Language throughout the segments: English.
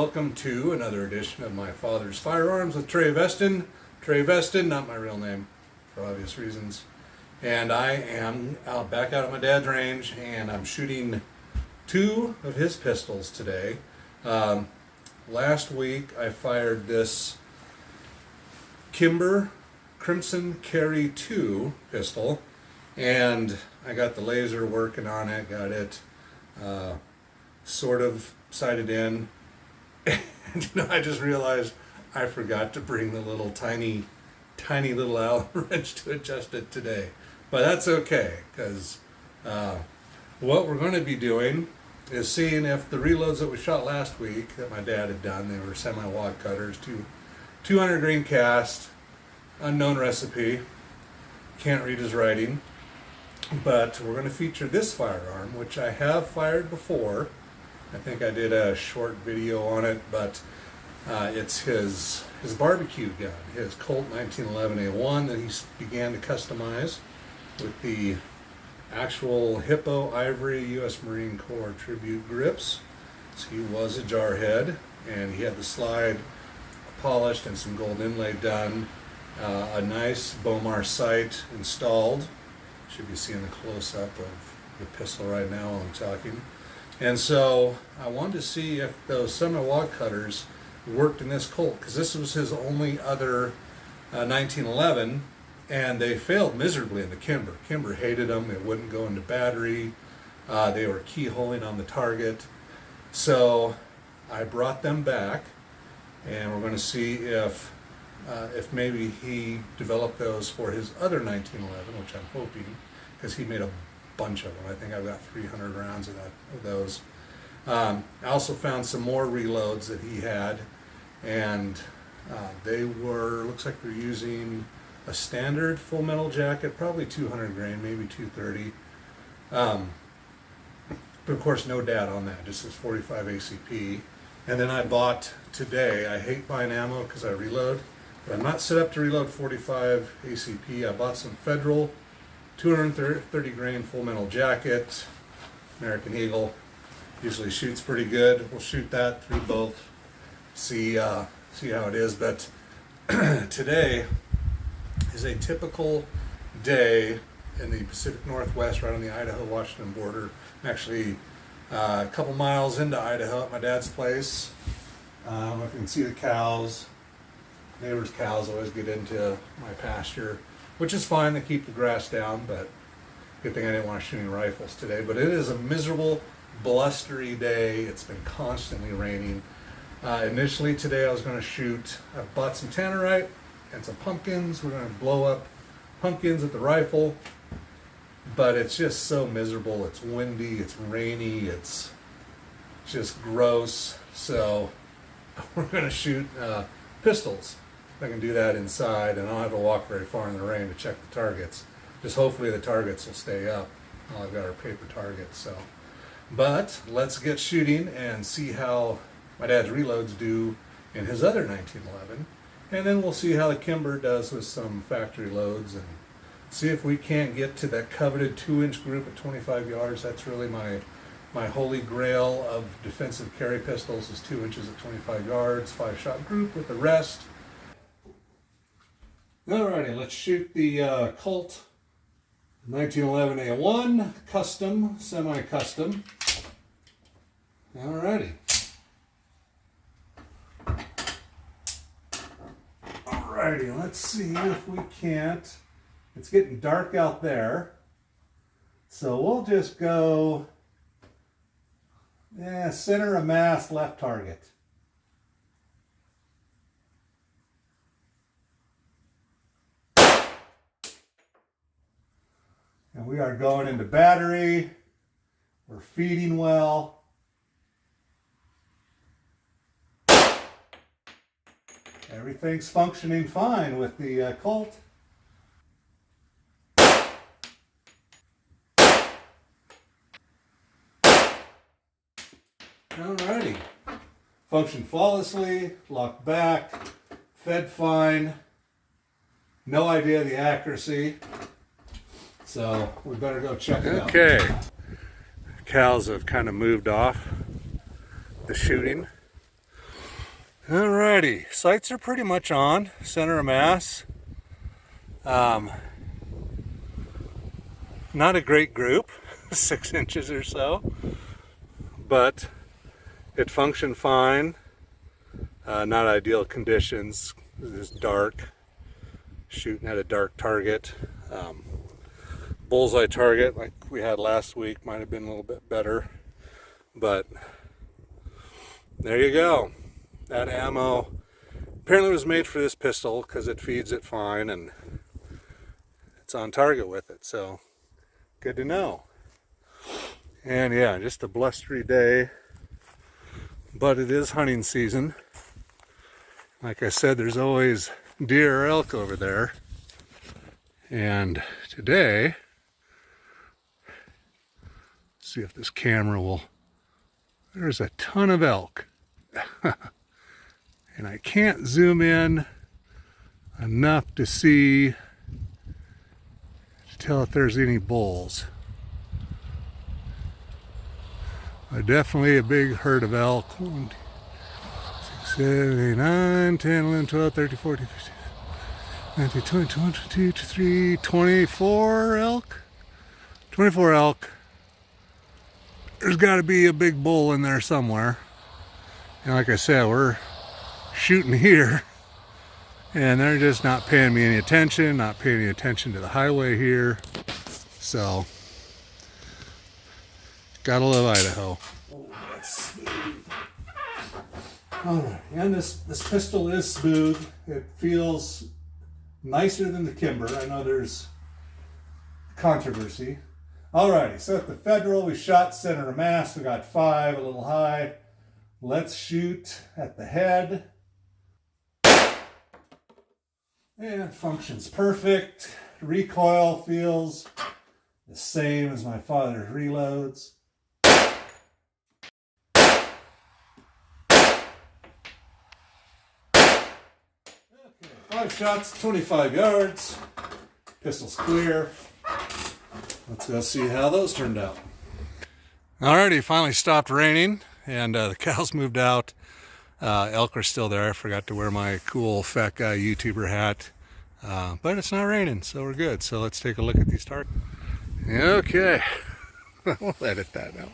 welcome to another edition of my father's Firearms with Trey Veston. Trey Veston, not my real name, for obvious reasons. And I am back out at my dad's range, and I'm shooting two of his pistols today. Last week I fired this Kimber Crimson Carry 2 pistol, and I got the laser working on it, got it sort of sighted in, and I just realized I forgot to bring the little tiny little Allen wrench to adjust it today. But that's okay, because what we're going to be doing is seeing if the reloads that we shot last week that my dad had done, they were semi-wad cutters, 200 grain cast, unknown recipe, can't read his writing, but we're going to feature this firearm, which I have fired before. I think I did a short video on it, but it's his barbecue gun, his Colt 1911A1 that he began to customize with the actual Hippo Ivory U.S. Marine Corps tribute grips. So he was a jarhead, and he had the slide polished and some gold inlay done. A nice Bomar sight installed. Should be seeing the close-up of the pistol right now while I'm talking. And so I wanted to see if those semi-wad cutters worked in this Colt, because this was his only other 1911, and they failed miserably in the Kimber. Kimber hated them. They wouldn't go into battery. They were keyholing on the target. So I brought them back, and we're going to see if maybe he developed those for his other 1911, which I'm hoping, because he made a bunch of them. I think I've got 300 rounds of those. I also found some more reloads that he had, and they were, looks like they're using a standard full metal jacket, probably 200 grain, maybe 230. But of course, no data on that, just this 45 ACP. And then I bought today, I hate buying ammo because I reload, but I'm not set up to reload 45 ACP. I bought some Federal 230 grain full metal jacket, American Eagle. Usually shoots pretty good. We'll shoot that through both, see how it is. But today is a typical day in the Pacific Northwest, right on the Idaho-Washington border. I'm actually a couple miles into Idaho at my dad's place. I don't know if you can see the cows. Neighbors' cows always get into my pasture, which is fine to keep the grass down, but good thing I didn't want to shoot any rifles today. But it is a miserable, blustery day. It's been constantly raining. Initially today I was going to shoot, I bought some tannerite and some pumpkins. We're going to blow up pumpkins at the rifle, but it's just so miserable. It's windy, it's rainy, it's just gross. So we're going to shoot pistols. I can do that inside, and I don't have to walk very far in the rain to check the targets. Just hopefully the targets will stay up. Well, I've got our paper targets, so. But let's get shooting and see how my dad's reloads do in his other 1911, and then we'll see how the Kimber does with some factory loads, and see if we can't get to that coveted 2-inch group at 25 yards. That's really my holy grail of defensive carry pistols, is 2 inches at 25 yards, 5-shot group with the rest. Alrighty, let's shoot the Colt 1911A1 custom, semi-custom. Alrighty. Alrighty, let's see if we can't. It's getting dark out there, so we'll just go center of mass, left target. And we are going into battery. We're feeding well. Everything's functioning fine with the Colt. Alrighty. Functioned flawlessly, locked back, fed fine. No idea the accuracy. So we better go check it out. Okay. Cows have kind of moved off the shooting. Alrighty, sights are pretty much on, center of mass. Not a great group, 6 inches or so, but it functioned fine. Not ideal conditions. It was dark, shooting at a dark target. Bullseye target like we had last week might have been a little bit better, but there you go. That ammo apparently was made for this pistol because it feeds it fine and it's on target with it, so good to know. And yeah, just a blustery day, but it is hunting season. Like I said, there's always deer or elk over there. And today, let's see if this camera will, there's a ton of elk. And I can't zoom in enough to see, to tell if there's any bulls. Definitely a big herd of elk. 1, 2, 6, 7, 8, 9, 10, 11, 12, 13, 14, 15, 19, 20, 21, 22, 23, 24 elk. 24 elk. There's got to be a big bull in there somewhere. And like I said, we're shooting here and they're just not paying me any attention, not paying any attention to the highway here. So, gotta love Idaho. Oh, that's smooth. Alright, and this pistol is smooth. It feels nicer than the Kimber. I know there's controversy. Alrighty, so at the Federal we shot center of mass. We got 5, a little high. Let's shoot at the head. And it functions perfect. Recoil feels the same as my father's reloads. Okay, 5 shots, 25 yards. Pistol's clear. Let's go see how those turned out. Alrighty, finally stopped raining and the cows moved out. Elk are still there. I forgot to wear my cool fat guy YouTuber hat. But it's not raining, so we're good. So let's take a look at these targets. Okay. We'll edit that out.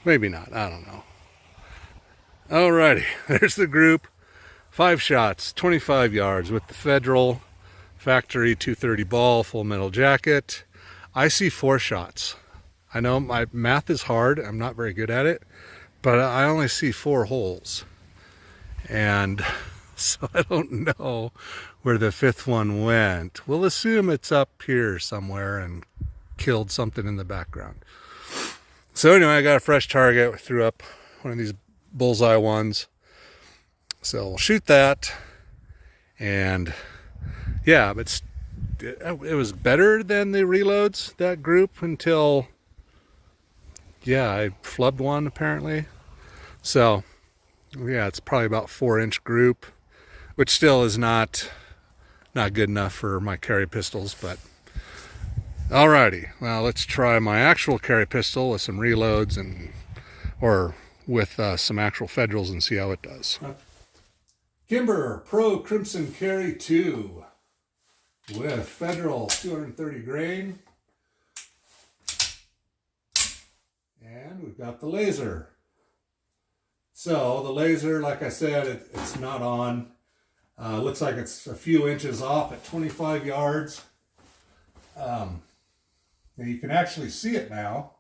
Maybe not. I don't know. Alrighty. There's the group. 5 shots, 25 yards with the Federal factory 230 ball, full metal jacket. I see 4 shots. I know my math is hard. I'm not very good at it. But I only see 4 holes. And so I don't know where the 5th one went. We'll assume it's up here somewhere and killed something in the background. So anyway, I got a fresh target. We threw up one of these bullseye ones. So we'll shoot that. And yeah, but it was better than the reloads, that group, until, yeah, I flubbed one apparently. So yeah, it's probably about 4-inch group, which still is not good enough for my carry pistols, but alrighty. Well, let's try my actual carry pistol with some reloads or with some actual Federals and see how it does. Kimber Pro Crimson Carry 2 with Federal 230 grain. And we've got the laser. So the laser, like I said, it's not on. Looks like it's a few inches off at 25 yards. Now you can actually see it now.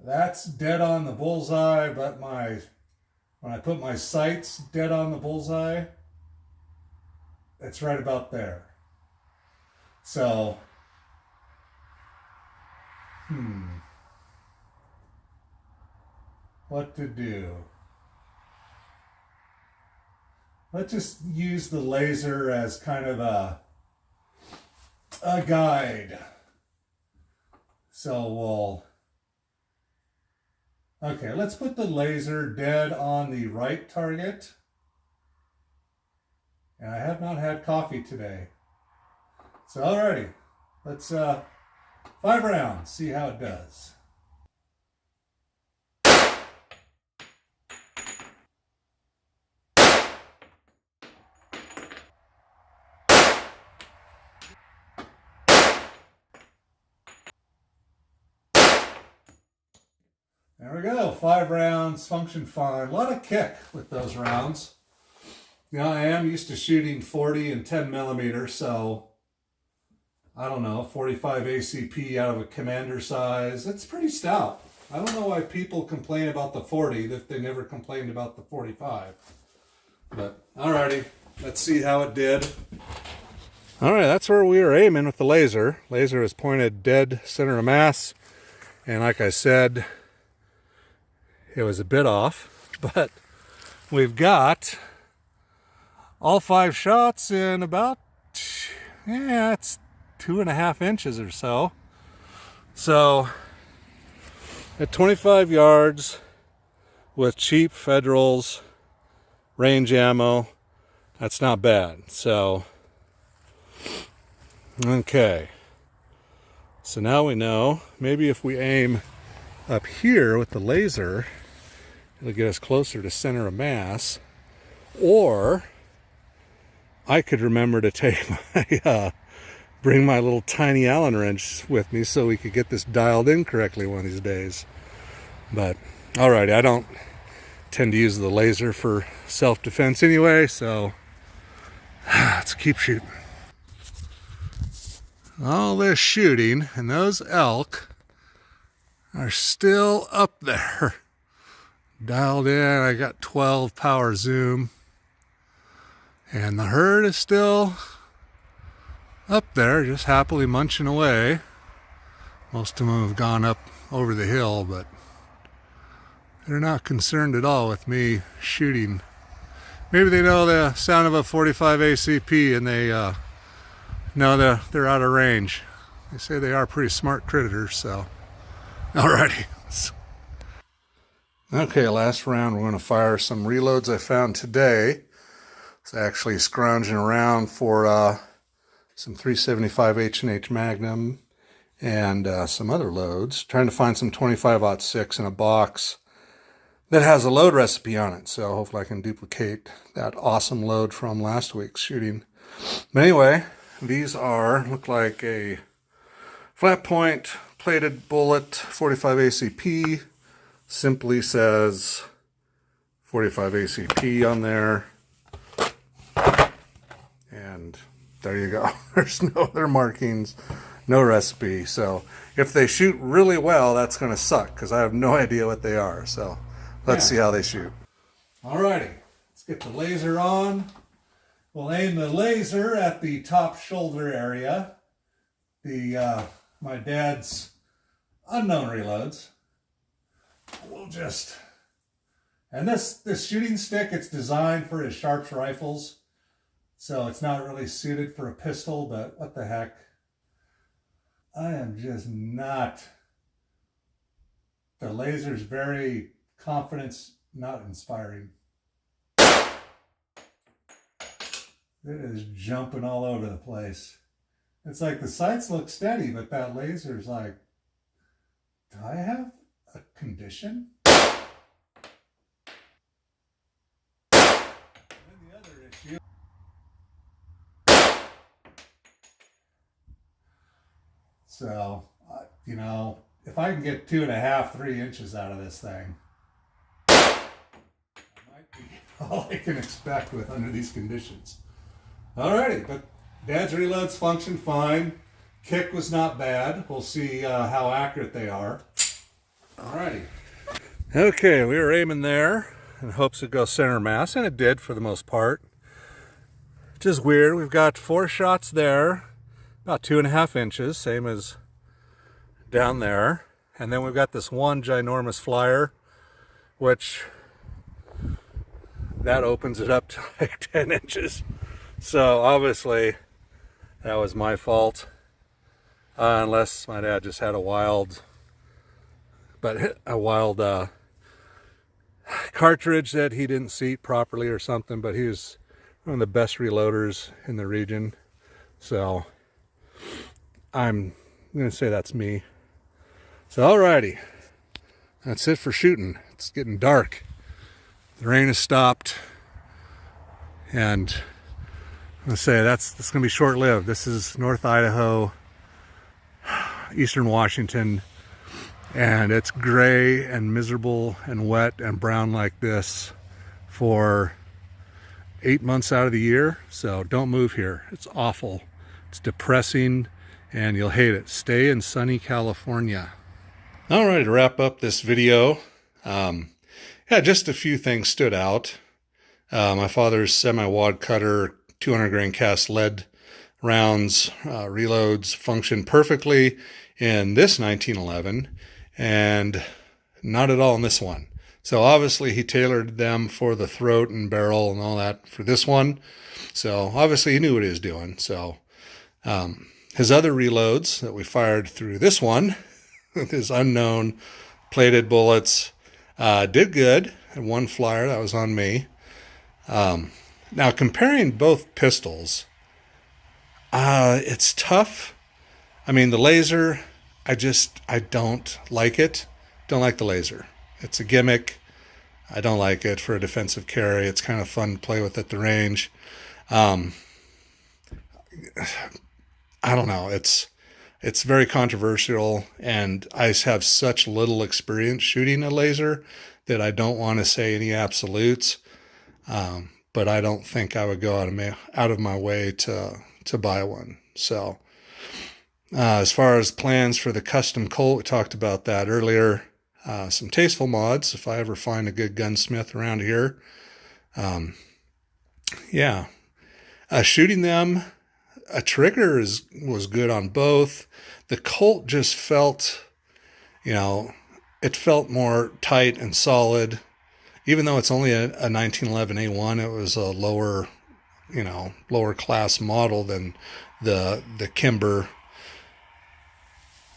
That's dead on the bullseye, but when I put my sights dead on the bullseye, it's right about there. So, what to do? Let's just use the laser as kind of a guide. So okay, let's put the laser dead on the right target. And I have not had coffee today. So alrighty, let's 5 rounds, see how it does. There we go, 5 rounds, function fine. A lot of kick with those rounds. Now I am used to shooting 40 and 10 millimeters, so I don't know, 45 ACP out of a commander size. It's pretty stout. I don't know why people complain about the 40 if they never complained about the 45. But alrighty, let's see how it did. Alright, that's where we were aiming with the laser. Laser is pointed dead center of mass. And like I said, it was a bit off. But we've got all 5 shots in about, yeah, it's 2.5 inches or so. So at 25 yards with cheap Federals, range ammo, that's not bad. So, okay. So now we know, maybe if we aim up here with the laser, it'll get us closer to center of mass. Or I could remember to take my, bring my little tiny Allen wrench with me so we could get this dialed in correctly one of these days. But, alrighty, I don't tend to use the laser for self-defense anyway, so let's keep shooting. All this shooting, and those elk are still up there. Dialed in, I got 12 power zoom. And the herd is still up there, just happily munching away. Most of them have gone up over the hill, but they're not concerned at all with me shooting. Maybe they know the sound of a 45 ACP and they know they're out of range. They say they are pretty smart critters, so. Alrighty. Okay, last round we're going to fire some reloads I found today. It's actually scrounging around for some 375 H&H Magnum and some other loads. Trying to find some 25-06 in a box that has a load recipe on it. So hopefully I can duplicate that awesome load from last week's shooting. But anyway, these look like a flat point plated bullet 45 ACP. Simply says 45 ACP on there. And there you go. There's no other markings, no recipe. So if they shoot really well, that's going to suck because I have no idea what they are. So let's see how they shoot. Alrighty, let's get the laser on. We'll aim the laser at the top shoulder area. My dad's unknown reloads. We'll just, and this shooting stick, it's designed for his Sharps rifles. So it's not really suited for a pistol, but what the heck. I am just not, the laser's very confidence, not inspiring. It is jumping all over the place. It's like the sights look steady, but that laser's like, do I have a condition? And the other issue. So, you know, if I can get 2.5, 3 inches out of this thing, that might be all I can expect with under these conditions. Alrighty, but Dad's reloads function fine. Kick was not bad. We'll see how accurate they are. Alrighty. Okay, we were aiming there in hopes it'd go center mass, and it did for the most part. Which is weird. We've got 4 shots there, about 2.5 inches, same as down there. And then we've got this one ginormous flyer, which that opens it up to like 10 inches. So obviously that was my fault, unless my dad just had a wild cartridge that he didn't seat properly or something. But he was one of the best reloaders in the region, so I'm gonna say that's me. So alrighty, that's it for shooting. It's getting dark. The rain has stopped, and I'm gonna say that's gonna be short-lived. This is North Idaho, Eastern Washington, And it's gray and miserable and wet and brown like this for 8 months out of the year. So don't move here. It's awful. It's depressing and you'll hate it. Stay in sunny California. All right, to wrap up this video, yeah, just a few things stood out. My father's semi-wad cutter, 200 grain cast lead rounds, reloads functioned perfectly in this 1911 and not at all in this one. So obviously he tailored them for the throat and barrel and all that for this one. So obviously he knew what he was doing. So his other reloads that we fired through this one, with his unknown plated bullets, did good. And one flyer, that was on me. Now comparing both pistols, it's tough. I mean, the laser, I don't like it. Don't like the laser. It's a gimmick. I don't like it for a defensive carry. It's kind of fun to play with at the range. I don't know. It's very controversial, and I have such little experience shooting a laser that I don't want to say any absolutes. But I don't think I would go out of my way to buy one. So as far as plans for the custom Colt, we talked about that earlier. Some tasteful mods if I ever find a good gunsmith around here. Yeah. Shooting them, a trigger was good on both. The Colt just felt, it felt more tight and solid. Even though it's only a 1911 A1, it was a lower class model than the Kimber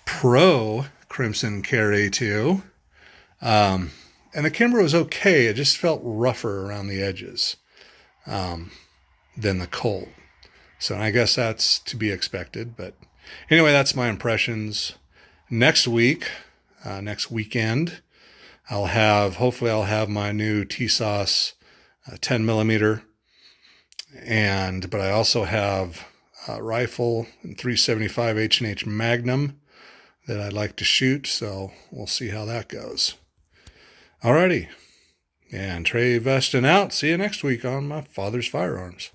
Pro Crimson Carry 2. And the Kimber was okay. It just felt rougher around the edges than the Colt. So I guess that's to be expected. But anyway, that's my impressions. Next weekend, hopefully I'll have my new TSOS 10 millimeter. But I also have a rifle and 375 H&H Magnum that I'd like to shoot. So we'll see how that goes. Alrighty. And Trey Veston out. See you next week on my father's Firearms.